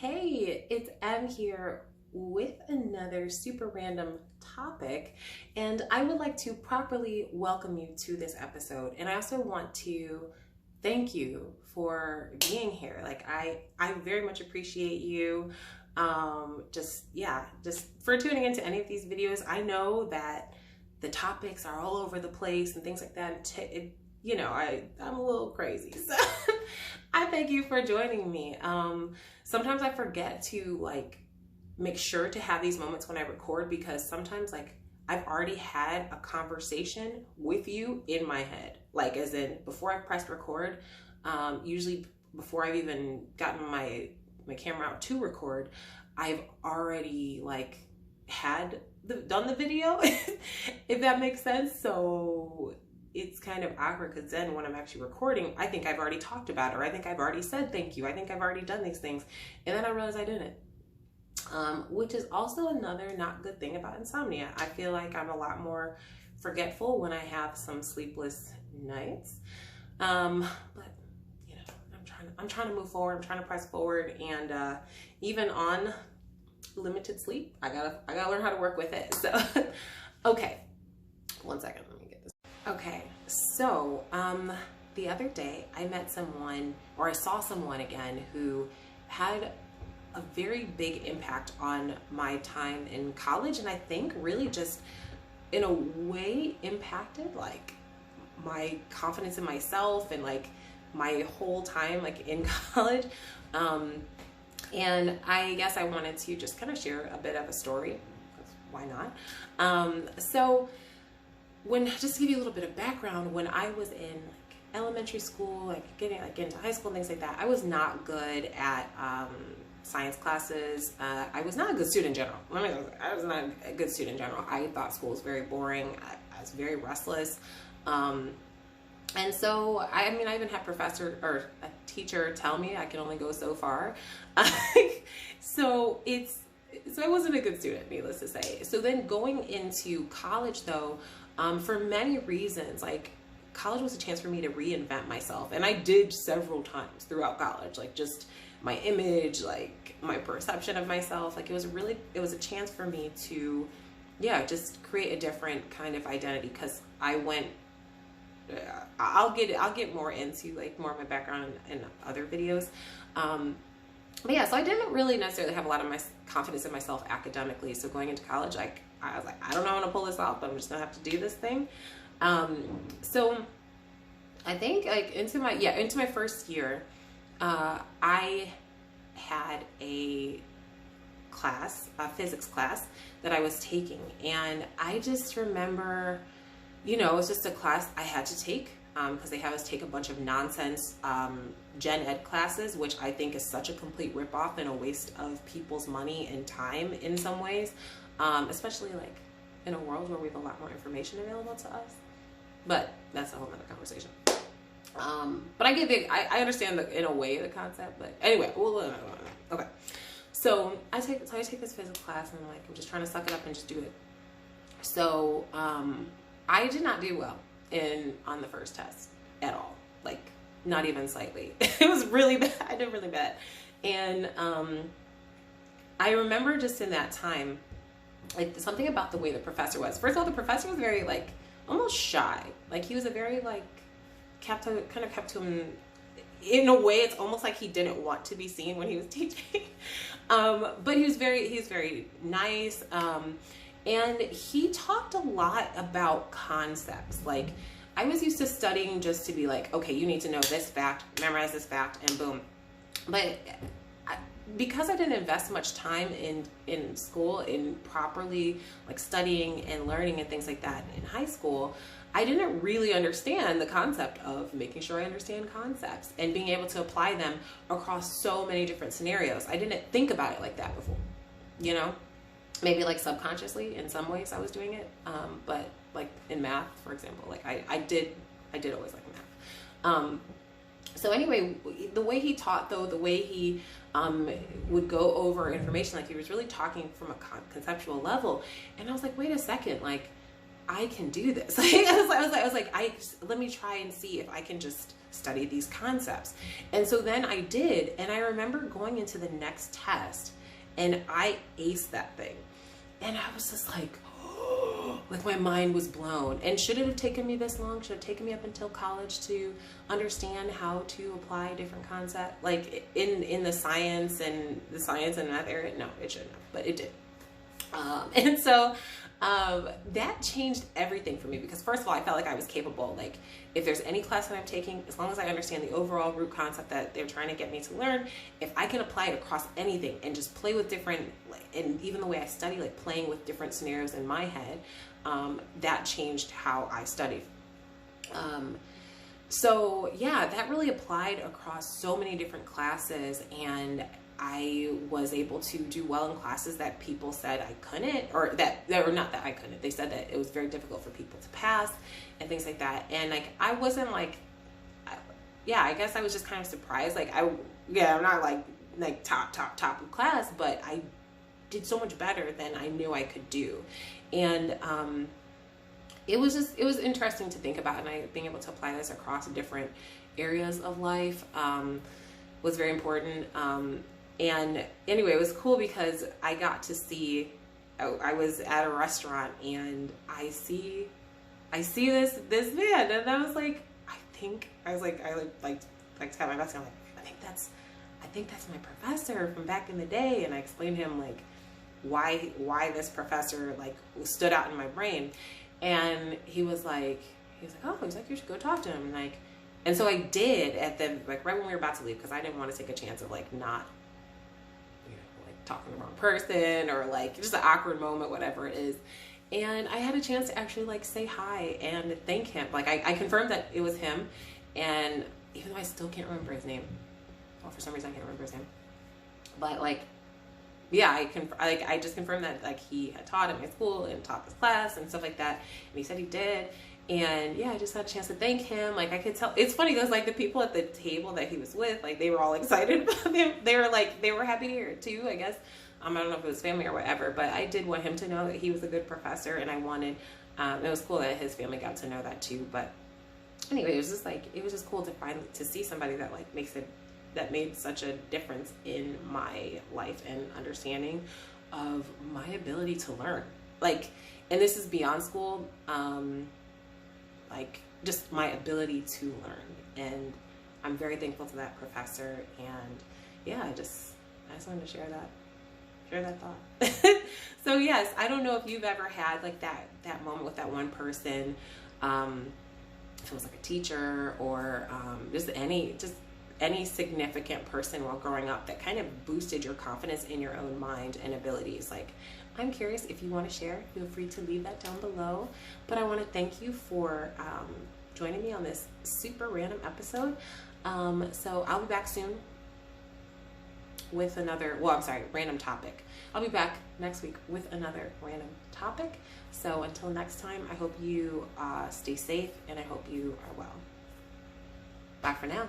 Hey, it's Em here with another super random topic, and I would like to properly welcome you to this episode. And I also want to thank you for being here. I very much appreciate you. Just for tuning into any of these videos. I know that the topics are all over the place and things like that. I'm a little crazy, so I thank you for joining me. Sometimes I forget to make sure to have these moments when I record, because sometimes I've already had a conversation with you in my head, as in before I've pressed record. Usually before I've even gotten my camera out to record, I've already done the video, if that makes sense. So it's kind of awkward, because then when I'm actually recording, I think I've already talked about it, or I think I've already said thank you, I think I've already done these things, and then I realize I didn't. Which is also another not good thing about insomnia. I feel like I'm a lot more forgetful when I have some sleepless nights. But you know, I'm trying to move forward. I'm trying to press forward, and even on limited sleep, I gotta learn how to work with it. So, okay, one second. Let me get this. Okay, so the other day I met someone, or I saw someone again, who had a very big impact on my time in college, and I think really just in a way impacted my confidence in myself and my whole time in college. And I guess I wanted to just kind of share a bit of a story, because why not? So just to give you a little bit of background, when I was in elementary school, getting into high school and things like that, I was not good at science classes. I was not a good student in general. I was not a good student in general. I thought school was very boring. I was very restless. And so, I even had a teacher tell me I can only go so far. So I wasn't a good student, needless to say. So then going into college though, for many reasons, college was a chance for me to reinvent myself. And I did several times throughout college, just my image, my perception of myself. It was a chance for me to, just create a different kind of identity, because I went, I'll get more into more of my background in other videos. But yeah, so I didn't really necessarily have a lot of my confidence in myself academically. So going into college, I was like, I don't know how to pull this off, but I'm just gonna have to do this thing. So I think into my first year, I had a physics class that I was taking, and I just remember, it was just a class I had to take, because they have us take a bunch of nonsense gen ed classes, which I think is such a complete ripoff and a waste of people's money and time in some ways, especially in a world where we have a lot more information available to us. But that's a whole other conversation. But I understand in a way the concept, but anyway, okay. So I take this physics class, and I'm just trying to suck it up and just do it. So I did not do well on the first test at all, not even slightly. It was really bad. I did really bad. And I remember just in that time, something about the way the professor was. First of all, the professor was very almost shy. He was a very kept to him in a way. It's almost like he didn't want to be seen when he was teaching. But he's very nice. And he talked a lot about concepts. I was used to studying just to be okay, you need to know this fact, memorize this fact, and boom. But because I didn't invest much time in school, in properly studying and learning and things like that in high school, I didn't really understand the concept of making sure I understand concepts and being able to apply them across so many different scenarios. I didn't think about it like that before, maybe subconsciously in some ways I was doing it, but in math, for example, I did always like math. So anyway, the way he taught though, the way he would go over information, he was really talking from a conceptual level, and I was like, wait a second, I can do this. I was like, let me try and see if I can just study these concepts. And so then I did, and I remember going into the next test and I aced that thing. And I was just like my mind was blown. And should it have taken me this long? Should it have taken me up until college to understand how to apply different concepts? Like in the science and that area? No, it shouldn't have, but it did. And so that changed everything for me, because first of all, I felt like I was capable. Like if there's any class that I'm taking, as long as I understand the overall root concept that they're trying to get me to learn, if I can apply it across anything and just play with different, and even the way I study, like playing with different scenarios in my head, that changed how I studied. So yeah, that really applied across so many different classes, and I was able to do well in classes that people said I couldn't, or not that I couldn't. They said that it was very difficult for people to pass and things like that. And like, I wasn't like, yeah, I guess I was just kind of surprised. Like I'm not like top of class, but I did so much better than I knew I could do. And, it was interesting to think about, and being able to apply this across different areas of life, was very important. And anyway, it was cool because I got to see, I was at a restaurant and I see this man, and I was like, I tell my best, I'm like, I think that's my professor from back in the day. And I explained to him like why this professor like stood out in my brain. And he was like, you should go talk to him. And so I did right when we were about to leave, because I didn't want to take a chance of like not, talking to the wrong person, or like just an awkward moment, whatever it is. And I had a chance to actually like say hi and thank him. Like I confirmed that it was him, and even though I still can't remember his name, well, for some reason I can't remember his name, but like, yeah, I just confirmed that like he had taught at my school and taught this class and stuff like that, and he said he did. And yeah, I just had a chance to thank him. Like I could tell, it's funny because like the people at the table that he was with, like they were all excited about him. They were happy to hear it too, I guess. I don't know if it was family or whatever, but I did want him to know that he was a good professor, and I wanted, it was cool that his family got to know that too. But anyway, it was just cool to see somebody that like that made such a difference in my life and understanding of my ability to learn. Like, and this is beyond school, like just my ability to learn. And I'm very thankful to that professor. And yeah, I just wanted to share that thought. So yes, I don't know if you've ever had like that moment with that one person, if it was like a teacher or just any significant person while growing up that kind of boosted your confidence in your own mind and abilities. Like, I'm curious, if you want to share, feel free to leave that down below. But I want to thank you for joining me on this super random episode. So I'll be back soon with another, random topic. I'll be back next week with another random topic. So until next time, I hope you stay safe, and I hope you are well. Bye for now.